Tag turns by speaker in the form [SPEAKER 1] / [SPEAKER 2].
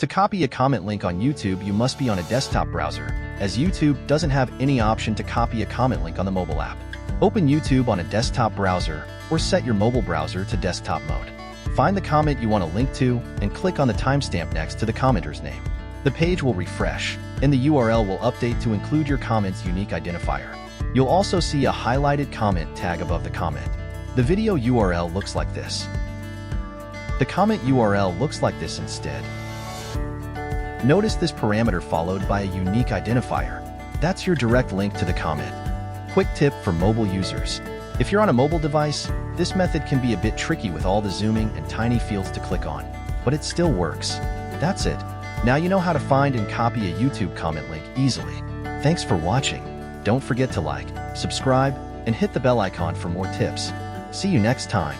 [SPEAKER 1] To copy a comment link on YouTube, you must be on a desktop browser, as YouTube doesn't have any option to copy a comment link on the mobile app. Open YouTube on a desktop browser, or set your mobile browser to desktop mode. Find the comment you want to link to, and click on the timestamp next to the commenter's name. The page will refresh, and the URL will update to include your comment's unique identifier. You'll also see a highlighted comment tag above the comment. The video URL looks like this. The comment URL looks like this instead. Notice this parameter followed by a unique identifier. That's your direct link to the comment. Quick tip for mobile users. If you're on a mobile device, this method can be a bit tricky with all the zooming and tiny fields to click on, but it still works. That's it. Now you know how to find and copy a YouTube comment link easily. Thanks for watching. Don't forget to like, subscribe, and hit the bell icon for more tips. See you next time.